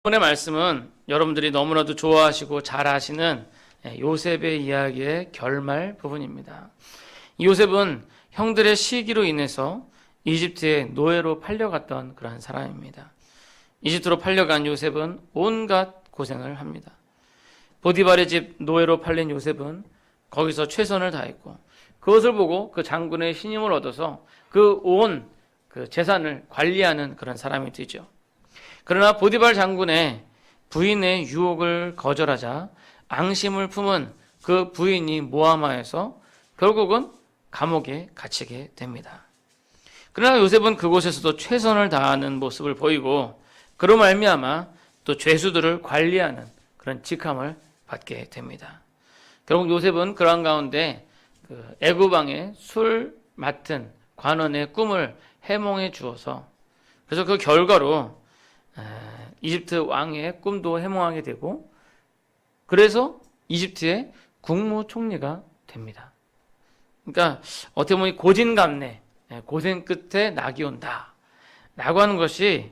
오늘의 말씀은 여러분들이 너무나도 좋아하시고 잘 아시는 요셉의 이야기의 결말 부분입니다. 요셉은 형들의 시기로 인해서 이집트의 노예로 팔려갔던 그러한 사람입니다. 이집트로 팔려간 요셉은 온갖 고생을 합니다. 보디발의 집 노예로 팔린 요셉은 거기서 최선을 다했고 그것을 보고 그 장군의 신임을 얻어서 그 온 재산을 관리하는 그런 사람이 되죠. 그러나 보디발 장군의 부인의 유혹을 거절하자 앙심을 품은 그 부인이 모함하여서 결국은 감옥에 갇히게 됩니다. 그러나 요셉은 그곳에서도 최선을 다하는 모습을 보이고 그로 말미암아 또 죄수들을 관리하는 그런 직함을 받게 됩니다. 결국 요셉은 그러한 가운데 애굽 왕의 술 맡은 관원의 꿈을 해몽해 주어서 그래서 그 결과로 이집트 왕의 꿈도 해몽하게 되고 그래서 이집트의 국무총리가 됩니다. 그러니까 어떻게 보면 고진감래, 고생 끝에 낙이 온다 라고 하는 것이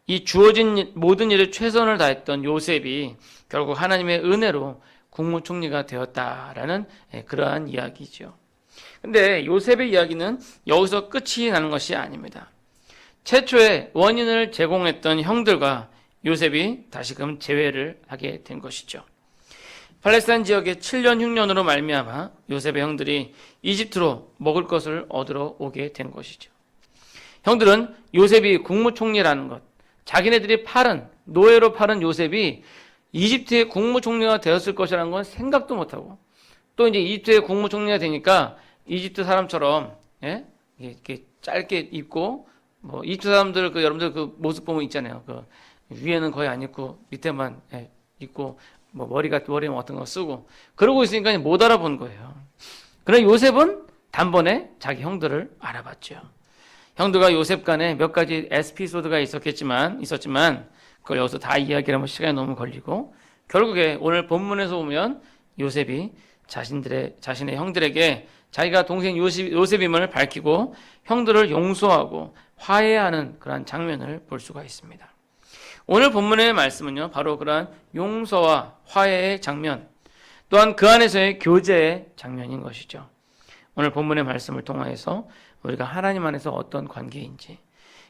이 주어진 모든 일에 최선을 다했던 요셉이 결국 하나님의 은혜로 국무총리가 되었다라는 그러한 이야기죠. 근데 요셉의 이야기는 여기서 끝이 나는 것이 아닙니다. 최초의 원인을 제공했던 형들과 요셉이 다시금 재회를 하게 된 것이죠. 팔레스타인 지역에 7년 흉년으로 말미암아 요셉의 형들이 이집트로 먹을 것을 얻으러 오게 된 것이죠. 형들은 요셉이 국무총리라는 것, 자기네들이 노예로 팔은 요셉이 이집트의 국무총리가 되었을 것이라는 건 생각도 못하고 또 이제 이집트의 국무총리가 되니까 이집트 사람처럼 이렇게 짧게 입고 이집트 사람들 여러분들 그 모습 보면 있잖아요. 위에는 거의 안 입고 밑에만 입고 머리에 어떤 거 쓰고 그러고 있으니까 못 알아본 거예요. 그러나 요셉은 단번에 자기 형들을 알아봤죠. 형들과 요셉 간에 몇 가지 에피소드가 있었지만 그걸 여기서 다 이야기를 하면 시간이 너무 걸리고 결국에 오늘 본문에서 보면 요셉이 자신의 형들에게 자기가 동생 요셉임을 밝히고 형들을 용서하고 화해하는 그러한 장면을 볼 수가 있습니다. 오늘 본문의 말씀은요, 바로 그러한 용서와 화해의 장면, 또한 그 안에서의 교제의 장면인 것이죠. 오늘 본문의 말씀을 통하여서 우리가 하나님 안에서 어떤 관계인지,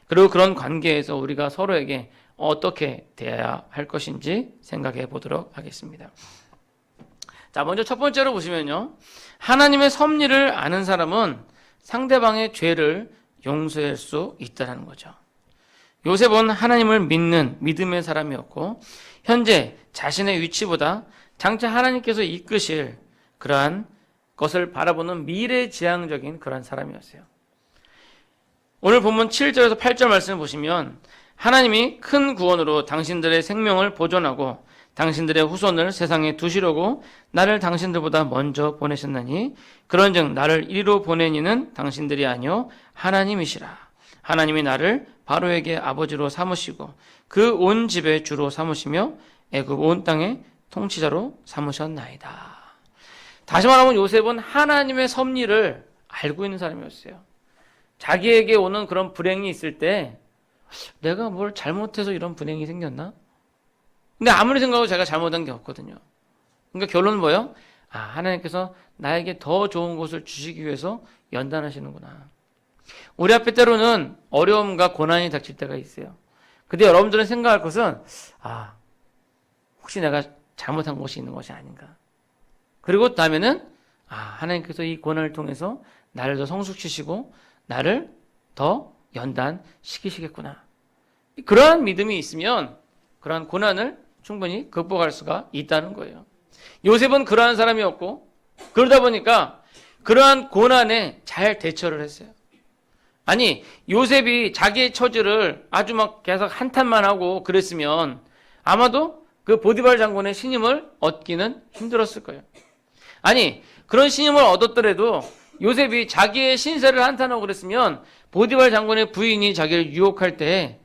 그리고 그런 관계에서 우리가 서로에게 어떻게 대해야 할 것인지 생각해 보도록 하겠습니다. 자, 먼저 첫 번째로 보시면요, 하나님의 섭리를 아는 사람은 상대방의 죄를 용서할 수 있다는 거죠. 요셉은 하나님을 믿는 믿음의 사람이었고 현재 자신의 위치보다 장차 하나님께서 이끄실 그러한 것을 바라보는 미래지향적인 그런 사람이었어요. 오늘 본문 7절에서 8절 말씀을 보시면 하나님이 큰 구원으로 당신들의 생명을 보존하고 당신들의 후손을 세상에 두시려고 나를 당신들보다 먼저 보내셨나니 그런즉 나를 이리로 보낸 이는 당신들이 아니요 하나님이시라. 하나님이 나를 바로에게 아버지로 삼으시고 그 온 집의 주로 삼으시며 애굽 온 땅의 통치자로 삼으셨나이다. 다시 말하면 요셉은 하나님의 섭리를 알고 있는 사람이었어요. 자기에게 오는 그런 불행이 있을 때 내가 뭘 잘못해서 이런 불행이 생겼나? 근데 아무리 생각해도 제가 잘못한 게 없거든요. 그러니까 결론은 뭐예요? 하나님께서 나에게 더 좋은 것을 주시기 위해서 연단하시는구나. 우리 앞에 때로는 어려움과 고난이 닥칠 때가 있어요. 근데 여러분들은 생각할 것은 혹시 내가 잘못한 것이 있는 것이 아닌가. 그리고 다음에는 하나님께서 이 고난을 통해서 나를 더 성숙시키시고 나를 더 연단시키시겠구나. 그러한 믿음이 있으면 그러한 고난을 충분히 극복할 수가 있다는 거예요. 요셉은 그러한 사람이었고 그러다 보니까 그러한 고난에 잘 대처를 했어요. 아니 요셉이 자기의 처지를 아주 계속 한탄만 하고 그랬으면 아마도 그 보디발 장군의 신임을 얻기는 힘들었을 거예요. 아니 그런 신임을 얻었더라도 요셉이 자기의 신세를 한탄하고 그랬으면 보디발 장군의 부인이 자기를 유혹할 때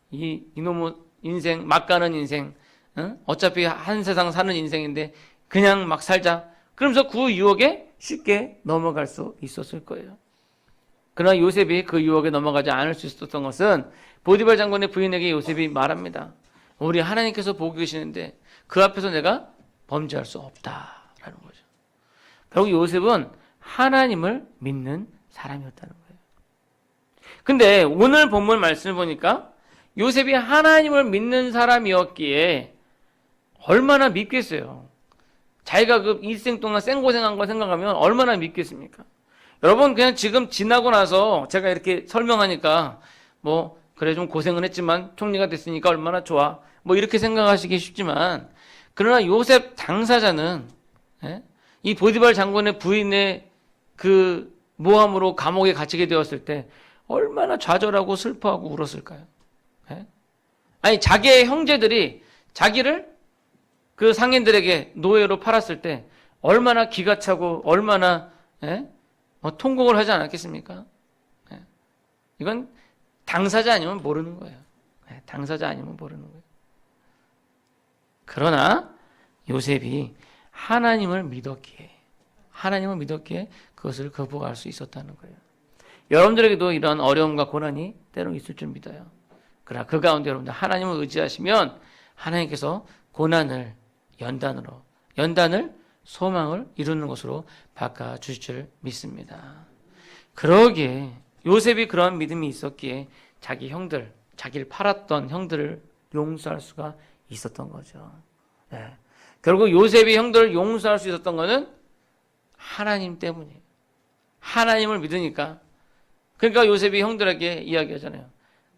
이놈의 인생 막 가는 인생 어차피 한 세상 사는 인생인데 그냥 막 살자 그러면서 그 유혹에 쉽게 넘어갈 수 있었을 거예요. 그러나 요셉이 그 유혹에 넘어가지 않을 수 있었던 것은 보디발 장군의 부인에게 요셉이 말합니다. 우리 하나님께서 보고 계시는데 그 앞에서 내가 범죄할 수 없다라는 거죠. 결국 요셉은 하나님을 믿는 사람이었다는 거예요. 근데 오늘 본문 말씀을 보니까 요셉이 하나님을 믿는 사람이었기에 얼마나 믿겠어요. 자기가 그 일생 동안 생고생한 거 생각하면 얼마나 믿겠습니까? 여러분 그냥 지금 지나고 나서 제가 이렇게 설명하니까 뭐 그래 좀 고생은 했지만 총리가 됐으니까 얼마나 좋아 뭐 이렇게 생각하시기 쉽지만 그러나 요셉 당사자는 이 보디발 장군의 부인의 그 모함으로 감옥에 갇히게 되었을 때 얼마나 좌절하고 슬퍼하고 울었을까요? 아니 자기의 형제들이 자기를 그 상인들에게 노예로 팔았을 때 얼마나 기가 차고 얼마나 통곡을 하지 않았겠습니까? 이건 당사자 아니면 모르는 거예요. 당사자 아니면 모르는 거예요. 그러나 요셉이 하나님을 믿었기에 그것을 극복할 수 있었다는 거예요. 여러분들에게도 이런 어려움과 고난이 때로 있을 줄 믿어요. 그러나 그 가운데 여러분들 하나님을 의지하시면 하나님께서 고난을 연단을 소망을 이루는 것으로 바꿔주실 줄 믿습니다. 그러기에 요셉이 그런 믿음이 있었기에 자기 형들, 자기를 팔았던 형들을 용서할 수가 있었던 거죠. 결국 요셉이 형들을 용서할 수 있었던 것은 하나님 때문이에요. 하나님을 믿으니까. 그러니까 요셉이 형들에게 이야기하잖아요.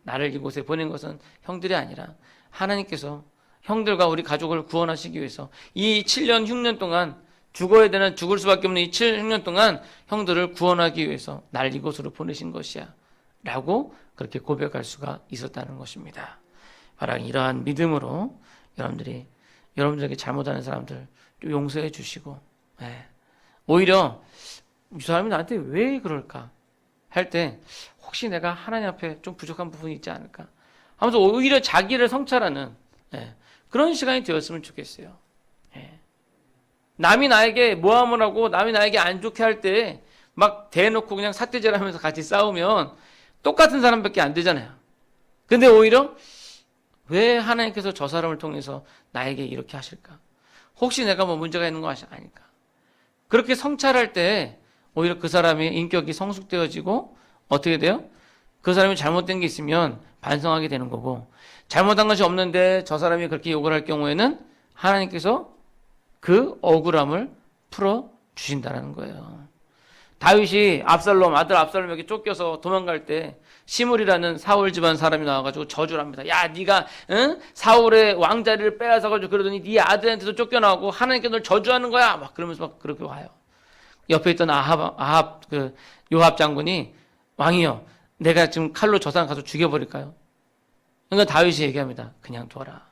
나를 이곳에 보낸 것은 형들이 아니라 하나님께서 형들과 우리 가족을 구원하시기 위해서 이 7년, 6년 동안 죽어야 되는 죽을 수밖에 없는 이 7, 6년 동안 형들을 구원하기 위해서 날 이곳으로 보내신 것이야 라고 그렇게 고백할 수가 있었다는 것입니다. 바로 이러한 믿음으로 여러분들에게 잘못하는 사람들 용서해 주시고 오히려 이 사람이 나한테 왜 그럴까 할 때 혹시 내가 하나님 앞에 좀 부족한 부분이 있지 않을까 하면서 오히려 자기를 성찰하는 그런 시간이 되었으면 좋겠어요. 남이 나에게 모함을 하고 남이 나에게 안 좋게 할 때 막 대놓고 그냥 삿대질하면서 같이 싸우면 똑같은 사람밖에 안 되잖아요. 근데 오히려 왜 하나님께서 저 사람을 통해서 나에게 이렇게 하실까? 혹시 내가 뭐 문제가 있는 거 아닐까? 그렇게 성찰할 때 오히려 그 사람의 인격이 성숙되어지고 어떻게 돼요? 그 사람이 잘못된 게 있으면 반성하게 되는 거고 잘못한 것이 없는데 저 사람이 그렇게 욕을 할 경우에는 하나님께서 그 억울함을 풀어주신다는 거예요. 다윗이 아들 압살롬에게 쫓겨서 도망갈 때 시므리라는 사울 집안 사람이 나와가지고 저주를 합니다. 야, 네가 사울의 왕자리를 빼앗아가지고 그러더니 네 아들한테도 쫓겨나고 하나님께 널 저주하는 거야. 막 그러면서 막 그렇게 와요. 옆에 있던 요압 장군이 왕이여, 내가 지금 칼로 저 사람 가서 죽여버릴까요? 그러니까 다윗이 얘기합니다. 그냥 둬라.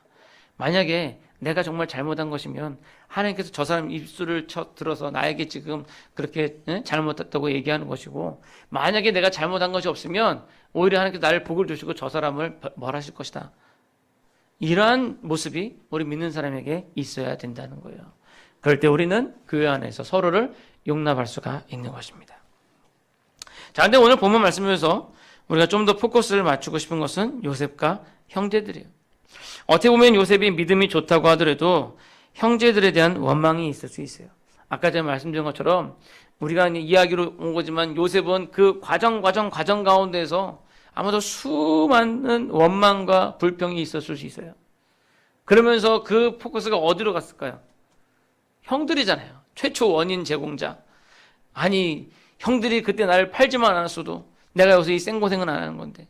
만약에 내가 정말 잘못한 것이면 하나님께서 저 사람 입술을 들어서 나에게 지금 그렇게 잘못했다고 얘기하는 것이고 만약에 내가 잘못한 것이 없으면 오히려 하나님께서 나를 복을 주시고 저 사람을 벌하실 것이다. 이러한 모습이 우리 믿는 사람에게 있어야 된다는 거예요. 그럴 때 우리는 교회 안에서 서로를 용납할 수가 있는 것입니다. 자, 근데 오늘 본문 말씀에서 우리가 좀 더 포커스를 맞추고 싶은 것은 요셉과 형제들이에요. 어떻게 보면 요셉이 믿음이 좋다고 하더라도 형제들에 대한 원망이 있을 수 있어요. 아까 제가 말씀드린 것처럼 우리가 이야기로 온 거지만 요셉은 그 과정 가운데에서 아마도 수많은 원망과 불평이 있었을 수 있어요. 그러면서 그 포커스가 어디로 갔을까요? 형들이잖아요. 최초 원인 제공자. 아니, 형들이 그때 나를 팔지만 않았어도 내가 여기서 이 생고생은 안 하는 건데.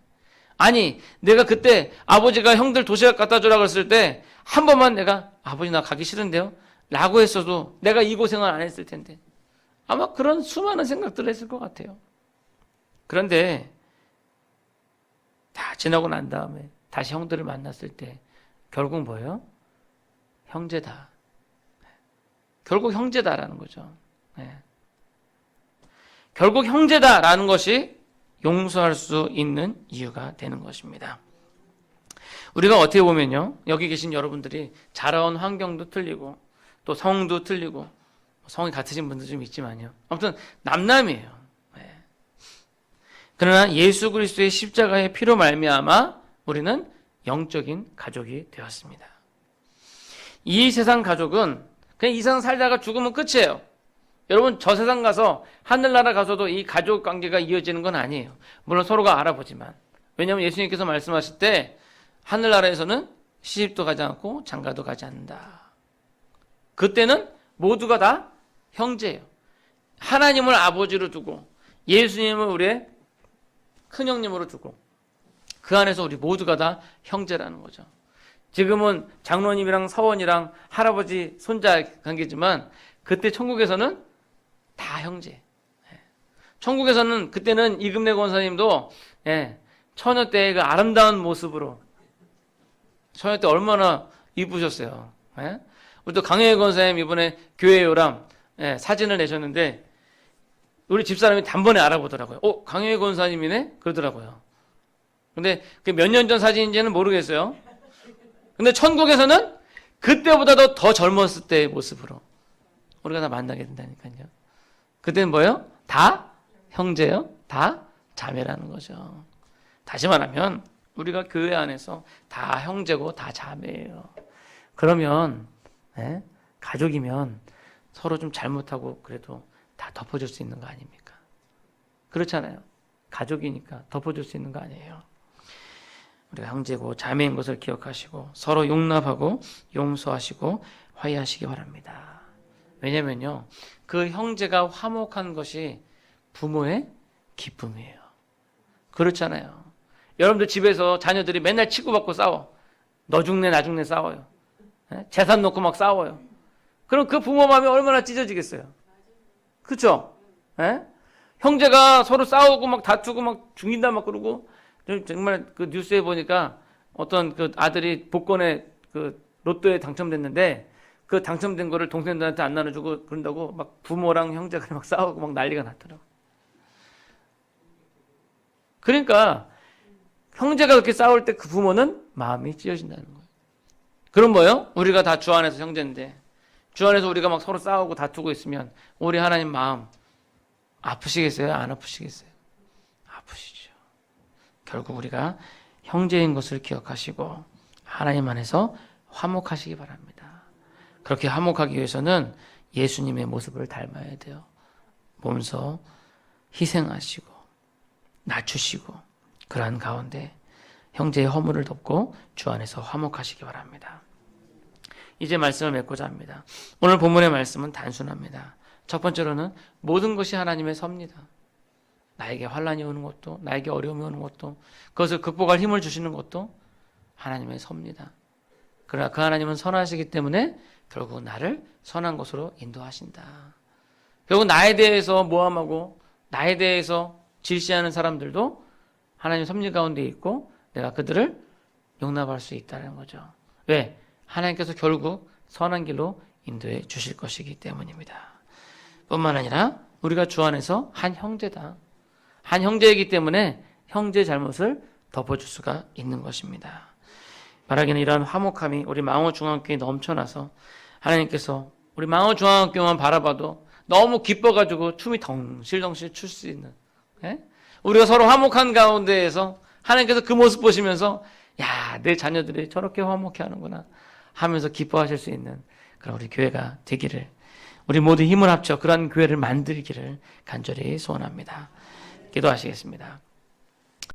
아니, 내가 그때 아버지가 형들 도시락 갖다 주라고 했을 때 한 번만 내가 아버지 나 가기 싫은데요? 라고 했어도 내가 이 고생을 안 했을 텐데. 아마 그런 수많은 생각들을 했을 것 같아요. 그런데 다 지나고 난 다음에 다시 형들을 만났을 때 결국 뭐예요? 형제다. 결국 형제다라는 거죠. 결국 형제다라는 것이 용서할 수 있는 이유가 되는 것입니다. 우리가 어떻게 보면요, 여기 계신 여러분들이 자라온 환경도 틀리고 또 성도 틀리고 성이 같으신 분들 좀 있지만요, 아무튼 남남이에요. 그러나 예수 그리스도의 십자가의 피로 말미암아 우리는 영적인 가족이 되었습니다. 이 세상 가족은 그냥 이 세상 살다가 죽으면 끝이에요. 여러분 저 세상 가서 하늘나라 가서도 이 가족 관계가 이어지는 건 아니에요. 물론 서로가 알아보지만. 왜냐하면 예수님께서 말씀하실 때 하늘나라에서는 시집도 가지 않고 장가도 가지 않는다. 그때는 모두가 다 형제예요. 하나님을 아버지로 두고 예수님을 우리의 큰형님으로 두고 그 안에서 우리 모두가 다 형제라는 거죠. 지금은 장로님이랑 사원이랑 할아버지 손자 관계지만 그때 천국에서는 다 형제. 천국에서는 그때는 이금래 권사님도 처녀 때의 그 아름다운 모습으로 처녀 때 얼마나 이쁘셨어요. 우리 또 강혜회 권사님 이번에 교회 요람 사진을 내셨는데 우리 집사람이 단번에 알아보더라고요. 강혜회 권사님이네? 그러더라고요. 근데 그 몇 년 전 사진인지는 모르겠어요. 근데 천국에서는 그때보다도 더 젊었을 때의 모습으로 우리가 다 만나게 된다니까요. 그때는 뭐예요? 다 형제요? 다 자매라는 거죠. 다시 말하면 우리가 교회 안에서 다 형제고 다 자매예요. 그러면 가족이면 서로 좀 잘못하고 그래도 다 덮어줄 수 있는 거 아닙니까? 그렇잖아요. 가족이니까 덮어줄 수 있는 거 아니에요. 우리가 형제고 자매인 것을 기억하시고 서로 용납하고 용서하시고 화해하시기 바랍니다. 왜냐면요, 그 형제가 화목한 것이 부모의 기쁨이에요. 그렇잖아요. 여러분들 집에서 자녀들이 맨날 치고받고 싸워. 너 죽네 나 죽네 싸워요. 재산 놓고 막 싸워요. 그럼 그 부모 마음이 얼마나 찢어지겠어요. 그렇죠? 형제가 서로 싸우고 막 다투고 막 죽인다 막 그러고 정말 그 뉴스에 보니까 어떤 그 아들이 복권에 그 로또에 당첨됐는데 그 당첨된 거를 동생들한테 안 나눠주고 그런다고 막 부모랑 형제가 막 싸우고 막 난리가 났더라고. 그러니까 형제가 그렇게 싸울 때 그 부모는 마음이 찢어진다는 거예요. 그럼 뭐예요? 우리가 다 주 안에서 형제인데 주 안에서 우리가 막 서로 싸우고 다투고 있으면 우리 하나님 마음 아프시겠어요? 안 아프시겠어요? 아프시죠. 결국 우리가 형제인 것을 기억하시고 하나님 안에서 화목하시기 바랍니다. 그렇게 화목하기 위해서는 예수님의 모습을 닮아야 돼요. 몸소 희생하시고 낮추시고 그러한 가운데 형제의 허물을 덮고 주 안에서 화목하시기 바랍니다. 이제 말씀을 맺고자 합니다. 오늘 본문의 말씀은 단순합니다. 첫 번째로는 모든 것이 하나님의 섭니다. 나에게 환난이 오는 것도 나에게 어려움이 오는 것도 그것을 극복할 힘을 주시는 것도 하나님의 섭니다. 그러나 그 하나님은 선하시기 때문에 결국 나를 선한 곳으로 인도하신다. 결국 나에 대해서 모함하고 나에 대해서 질시하는 사람들도 하나님의 섭리 가운데 있고 내가 그들을 용납할 수 있다는 거죠. 왜? 하나님께서 결국 선한 길로 인도해 주실 것이기 때문입니다. 뿐만 아니라 우리가 주 안에서 한 형제다. 한 형제이기 때문에 형제의 잘못을 덮어줄 수가 있는 것입니다. 말하기는 이러한 화목함이 우리 망원중앙교회에 넘쳐나서 하나님께서 우리 망원중앙교회만 바라봐도 너무 기뻐가지고 춤이 덩실덩실 출 수 있는, 우리가 서로 화목한 가운데에서 하나님께서 그 모습 보시면서 야, 내 자녀들이 저렇게 화목해 하는구나 하면서 기뻐하실 수 있는 그런 우리 교회가 되기를, 우리 모두 힘을 합쳐 그런 교회를 만들기를 간절히 소원합니다. 기도하시겠습니다.